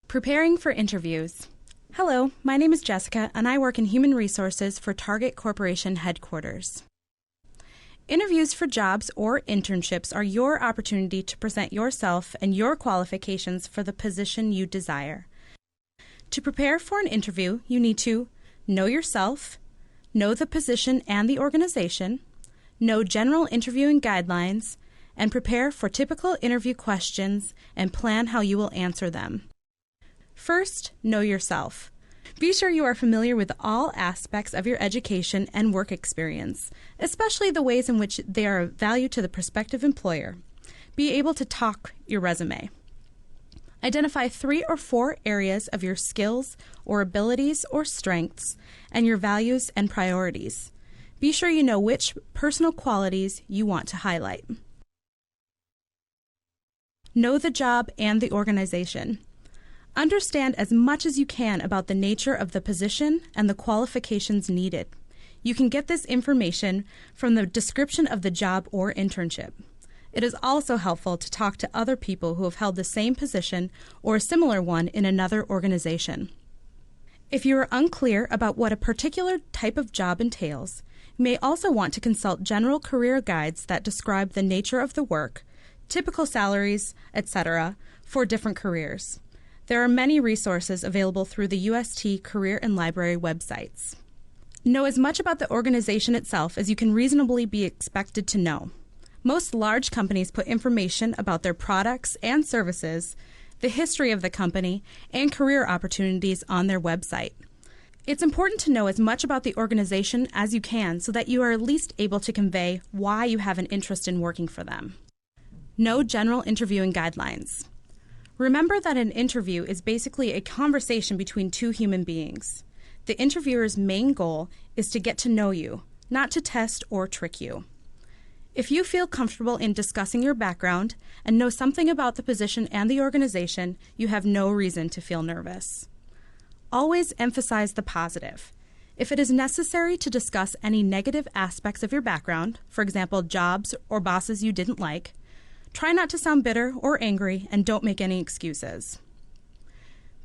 Preparing for interviews. Hello, my name is Jessica, and I work in Human Resources for Target Corporation headquarters. Interviews for jobs or internships are your opportunity to present yourself and your qualifications for the position you desire. To prepare for an interview, you need to know yourself, know the position and the organization, know general interviewing guidelines, and prepare for typical interview questions and plan how you will answer them. First, know yourself. Be sure you are familiar with all aspects of your education and work experience, especially the ways in which they are of value to the prospective employer. Be able to talk your resume. Identify 3 or 4 areas of your skills or abilities or strengths and your values and priorities. Be sure you know which personal qualities you want to highlight. Know the job and the organization. Understand as much as you can about the nature of the position and the qualifications needed. You can get this information from the description of the job or internship. It is also helpful to talk to other people who have held the same position or a similar one in another organization. If you are unclear about what a particular type of job entails, you may also want to consult general career guides that describe the nature of the work, typical salaries, etc., for different careers. There are many resources available through the UST career and library websites. Know as much about the organization itself as you can reasonably be expected to know. Most large companies put information about their products and services, the history of the company, and career opportunities on their website. It's important to know as much about the organization as you can so that you are at least able to convey why you have an interest in working for them. Know general interviewing guidelines. Remember that an interview is basically a conversation between 2 human beings. The interviewer's main goal is to get to know you, not to test or trick you. If you feel comfortable in discussing your background and know something about the position and the organization, you have no reason to feel nervous. Always emphasize the positive. If it is necessary to discuss any negative aspects of your background, for example, jobs or bosses you didn't like, try not to sound bitter or angry and don't make any excuses.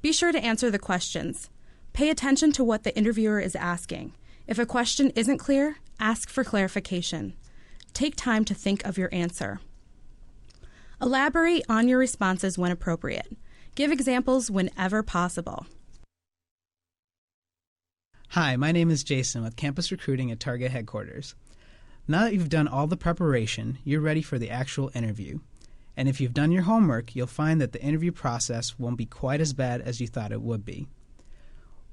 Be sure to answer the questions. Pay attention to what the interviewer is asking. If a question isn't clear, ask for clarification. Take time to think of your answer. Elaborate on your responses when appropriate. Give examples whenever possible. Hi, my name is Jason with Campus Recruiting at Target headquarters. Now that you've done all the preparation, you're ready for the actual interview. And if you've done your homework, you'll find that the interview process won't be quite as bad as you thought it would be.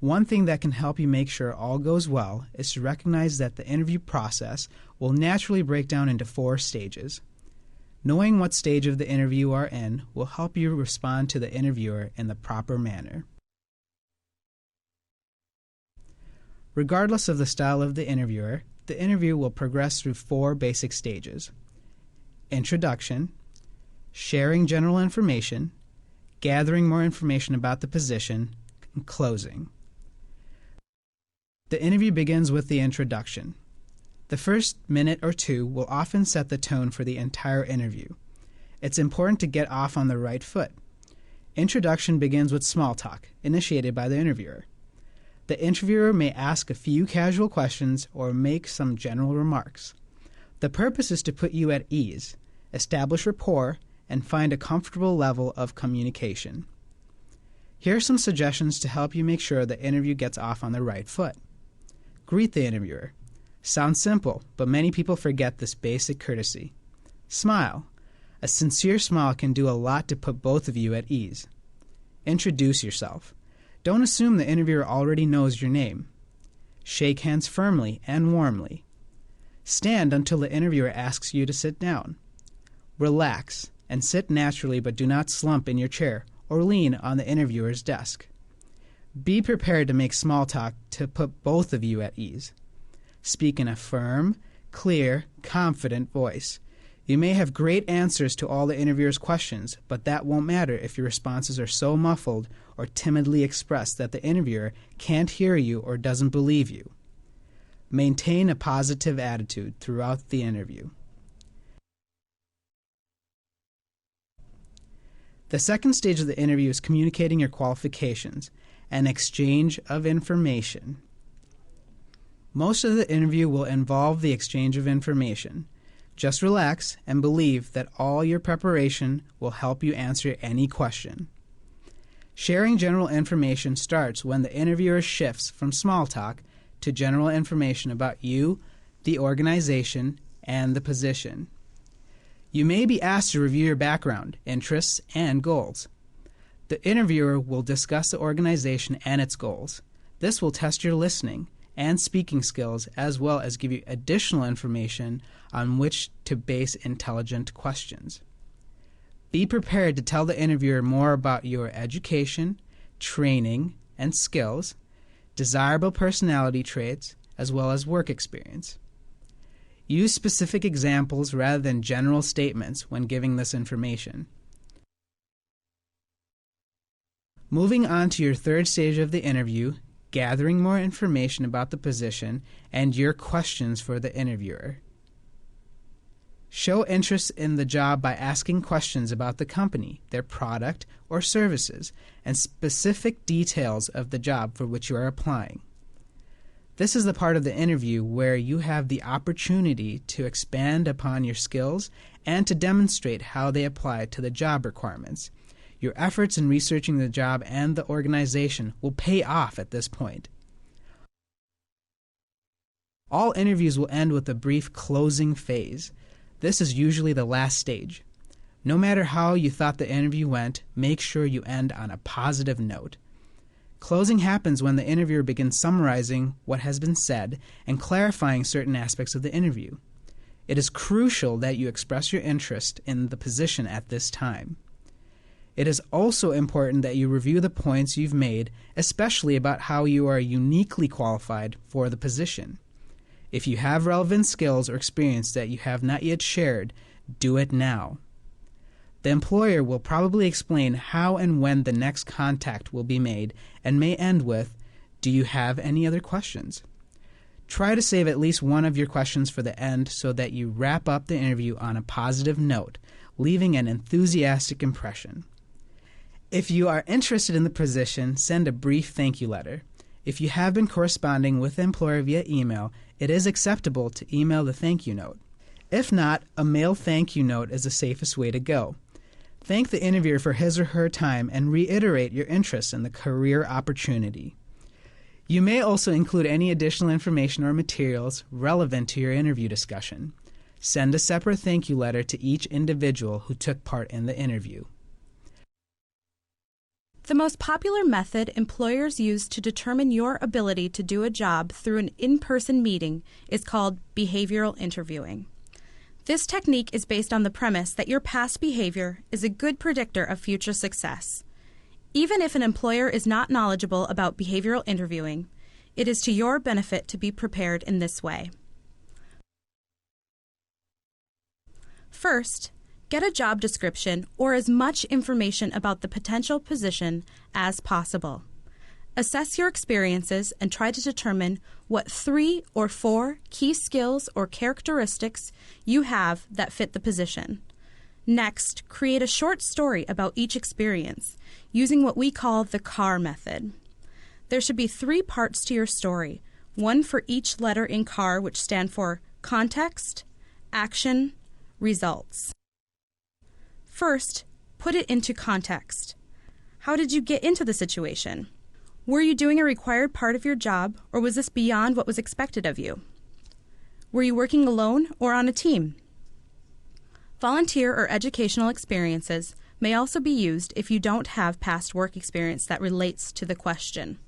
One thing that can help you make sure all goes well is to recognize that the interview process will naturally break down into 4 stages. Knowing what stage of the interview you are in will help you respond to the interviewer in the proper manner. Regardless of the style of the interviewer, the interview will progress through 4 basic stages: introduction, sharing general information, gathering more information about the position, and closing. The interview begins with the introduction. The first minute or 2 will often set the tone for the entire interview. It's important to get off on the right foot. Introduction begins with small talk, initiated by the interviewer. The interviewer may ask a few casual questions or make some general remarks. The purpose is to put you at ease, establish rapport, and find a comfortable level of communication. Here are some suggestions to help you make sure the interview gets off on the right foot. Greet the interviewer. Sounds simple, but many people forget this basic courtesy. Smile. A sincere smile can do a lot to put both of you at ease. Introduce yourself. Don't assume the interviewer already knows your name. Shake hands firmly and warmly. Stand until the interviewer asks you to sit down. Relax and sit naturally, but do not slump in your chair or lean on the interviewer's desk. Be prepared to make small talk to put both of you at ease. Speak in a firm, clear, confident voice. You may have great answers to all the interviewer's questions, but that won't matter if your responses are so muffled or timidly expressed that the interviewer can't hear you or doesn't believe you. Maintain a positive attitude throughout the interview. The second stage of the interview is communicating your qualifications, an exchange of information. Most of the interview will involve the exchange of information. Just relax and believe that all your preparation will help you answer any question. Sharing general information starts when the interviewer shifts from small talk to general information about you, the organization, and the position. You may be asked to review your background, interests, and goals. The interviewer will discuss the organization and its goals. This will test your listening and speaking skills, as well as give you additional information on which to base intelligent questions. Be prepared to tell the interviewer more about your education, training, and skills, desirable personality traits, as well as work experience. Use specific examples rather than general statements when giving this information. Moving on to your third stage of the interview, gathering more information about the position and your questions for the interviewer. Show interest in the job by asking questions about the company, their product or services, and specific details of the job for which you are applying. This is the part of the interview where you have the opportunity to expand upon your skills and to demonstrate how they apply to the job requirements. Your efforts in researching the job and the organization will pay off at this point. All interviews will end with a brief closing phase. This is usually the last stage. No matter how you thought the interview went, make sure you end on a positive note. Closing happens when the interviewer begins summarizing what has been said and clarifying certain aspects of the interview. It is crucial that you express your interest in the position at this time. It is also important that you review the points you've made, especially about how you are uniquely qualified for the position. If you have relevant skills or experience that you have not yet shared, do it now. The employer will probably explain how and when the next contact will be made and may end with, "Do you have any other questions?" Try to save at least one of your questions for the end so that you wrap up the interview on a positive note, leaving an enthusiastic impression. If you are interested in the position, send a brief thank you letter. If you have been corresponding with the employer via email, it is acceptable to email the thank you note. If not, a mail thank you note is the safest way to go. Thank the interviewer for his or her time and reiterate your interest in the career opportunity. You may also include any additional information or materials relevant to your interview discussion. Send a separate thank you letter to each individual who took part in the interview. The most popular method employers use to determine your ability to do a job through an in-person meeting is called behavioral interviewing. This technique is based on the premise that your past behavior is a good predictor of future success. Even if an employer is not knowledgeable about behavioral interviewing, it is to your benefit to be prepared in this way. First, get a job description or as much information about the potential position as possible. Assess your experiences and try to determine what 3 or 4 key skills or characteristics you have that fit the position. Next, create a short story about each experience using what we call the CAR method. There should be 3 parts to your story, one for each letter in CAR, which stand for context, action, results. First, put it into context. How did you get into the situation? Were you doing a required part of your job, or was this beyond what was expected of you? Were you working alone or on a team? Volunteer or educational experiences may also be used if you don't have past work experience that relates to the question.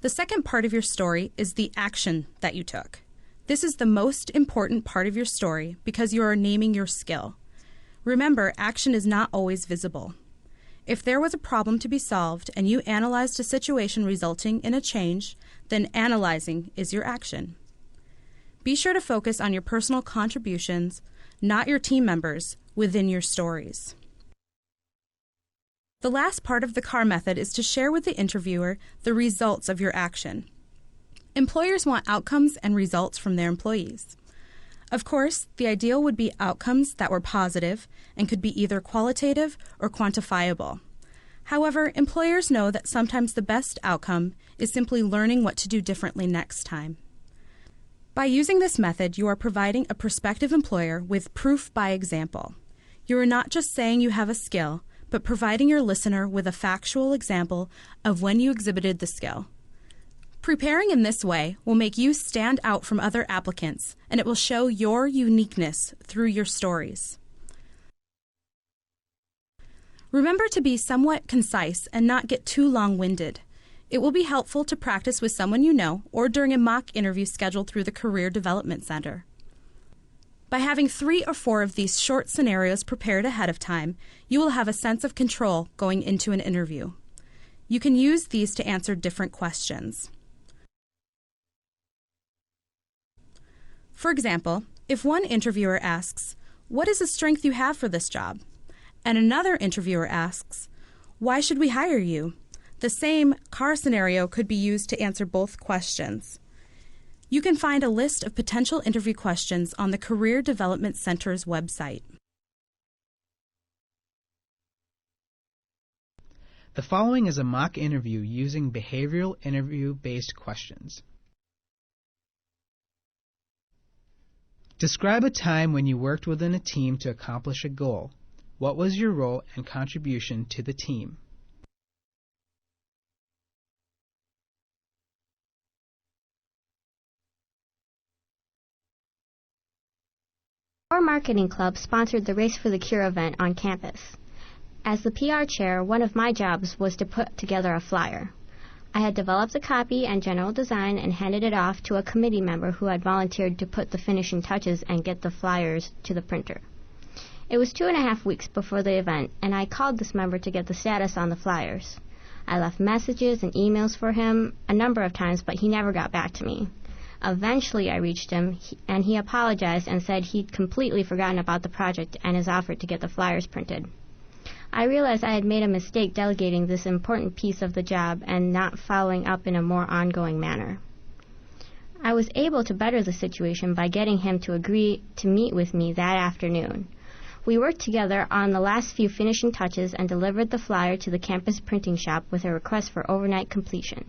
The second part of your story is the action that you took. This is the most important part of your story because you are naming your skill. Remember, action is not always visible. If there was a problem to be solved and you analyzed a situation resulting in a change, then analyzing is your action. Be sure to focus on your personal contributions, not your team members, within your stories. The last part of the CAR method is to share with the interviewer the results of your action. Employers want outcomes and results from their employees. Of course, the ideal would be outcomes that were positive and could be either qualitative or quantifiable. However, employers know that sometimes the best outcome is simply learning what to do differently next time. By using this method, you are providing a prospective employer with proof by example. You are not just saying you have a skill, but providing your listener with a factual example of when you exhibited the skill. Preparing in this way will make you stand out from other applicants, and it will show your uniqueness through your stories. Remember to be somewhat concise and not get too long-winded. It will be helpful to practice with someone you know or during a mock interview scheduled through the Career Development Center. By having 3 or 4 of these short scenarios prepared ahead of time, you will have a sense of control going into an interview. You can use these to answer different questions. For example, if one interviewer asks, "What is a strength you have for this job?" and another interviewer asks, "Why should we hire you?" the same car scenario could be used to answer both questions. You can find a list of potential interview questions on the Career Development Center's website. The following is a mock interview using behavioral interview-based questions. Describe a time when you worked within a team to accomplish a goal. What was your role and contribution to the team? Our marketing club sponsored the Race for the Cure event on campus. As the PR chair, one of my jobs was to put together a flyer. I had developed a copy and general design and handed it off to a committee member who had volunteered to put the finishing touches and get the flyers to the printer. It was 2.5 weeks before the event, and I called this member to get the status on the flyers. I left messages and emails for him a number of times, but he never got back to me. Eventually, I reached him, and he apologized and said he'd completely forgotten about the project and his offer to get the flyers printed. I realized I had made a mistake delegating this important piece of the job and not following up in a more ongoing manner. I was able to better the situation by getting him to agree to meet with me that afternoon. We worked together on the last few finishing touches and delivered the flyer to the campus printing shop with a request for overnight completion.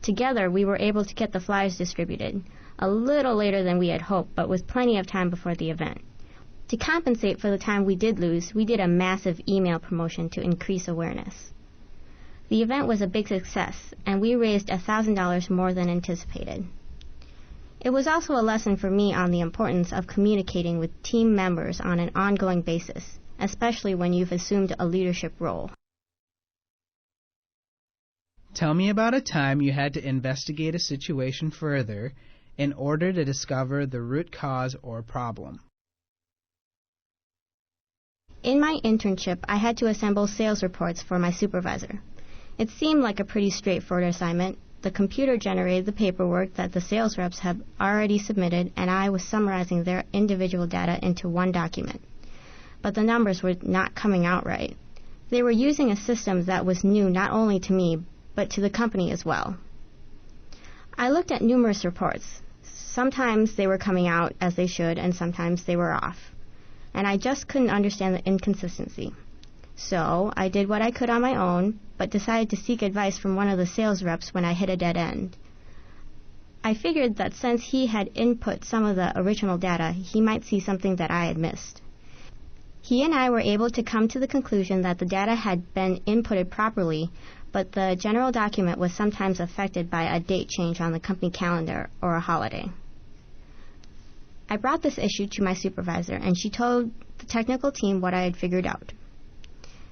Together, we were able to get the flyers distributed, a little later than we had hoped, but with plenty of time before the event. To compensate for the time we did lose, we did a massive email promotion to increase awareness. The event was a big success, and we raised $1,000 more than anticipated. It was also a lesson for me on the importance of communicating with team members on an ongoing basis, especially when you've assumed a leadership role. Tell me about a time you had to investigate a situation further in order to discover the root cause or problem. In my internship, I had to assemble sales reports for my supervisor. It seemed like a pretty straightforward assignment. The computer generated the paperwork that the sales reps had already submitted, and I was summarizing their individual data into one document. But the numbers were not coming out right. They were using a system that was new not only to me, but to the company as well. I looked at numerous reports. Sometimes they were coming out as they should, and sometimes they were off. And I just couldn't understand the inconsistency. So I did what I could on my own, but decided to seek advice from one of the sales reps when I hit a dead end. I figured that since he had input some of the original data, he might see something that I had missed. He and I were able to come to the conclusion that the data had been inputted properly, but the general document was sometimes affected by a date change on the company calendar or a holiday. I brought this issue to my supervisor, and she told the technical team what I had figured out.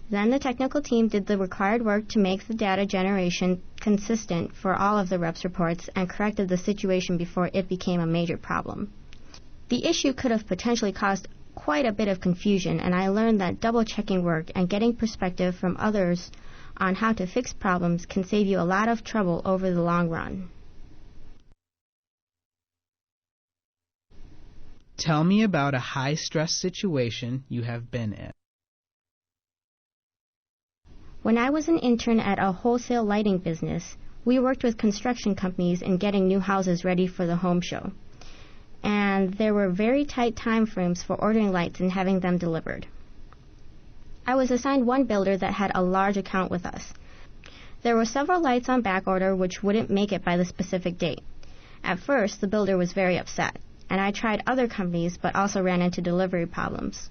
Then the technical team did the required work to make the data generation consistent for all of the reps' reports and corrected the situation before it became a major problem. The issue could have potentially caused quite a bit of confusion, and I learned that double-checking work and getting perspective from others on how to fix problems can save you a lot of trouble over the long run. Tell me about a high-stress situation you have been in. When I was an intern at a wholesale lighting business, we worked with construction companies in getting new houses ready for the home show. and there were very tight time frames for ordering lights and having them delivered. I was assigned one builder that had a large account with us. There were several lights on back order which wouldn't make it by the specific date. At first, the builder was very upset, and I tried other companies but also ran into delivery problems.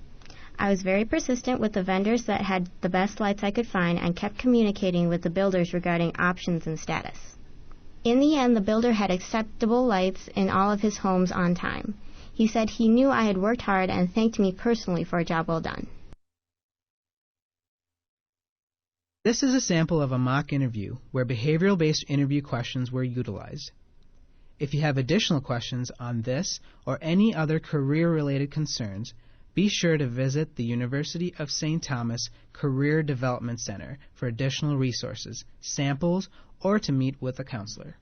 I was very persistent with the vendors that had the best lights I could find and kept communicating with the builders regarding options and status. In the end, the builder had acceptable lights in all of his homes on time. He said he knew I had worked hard and thanked me personally for a job well done. This is a sample of a mock interview where behavioral-based interview questions were utilized. If you have additional questions on this or any other career-related concerns, be sure to visit the University of St. Thomas Career Development Center for additional resources, samples, or to meet with a counselor.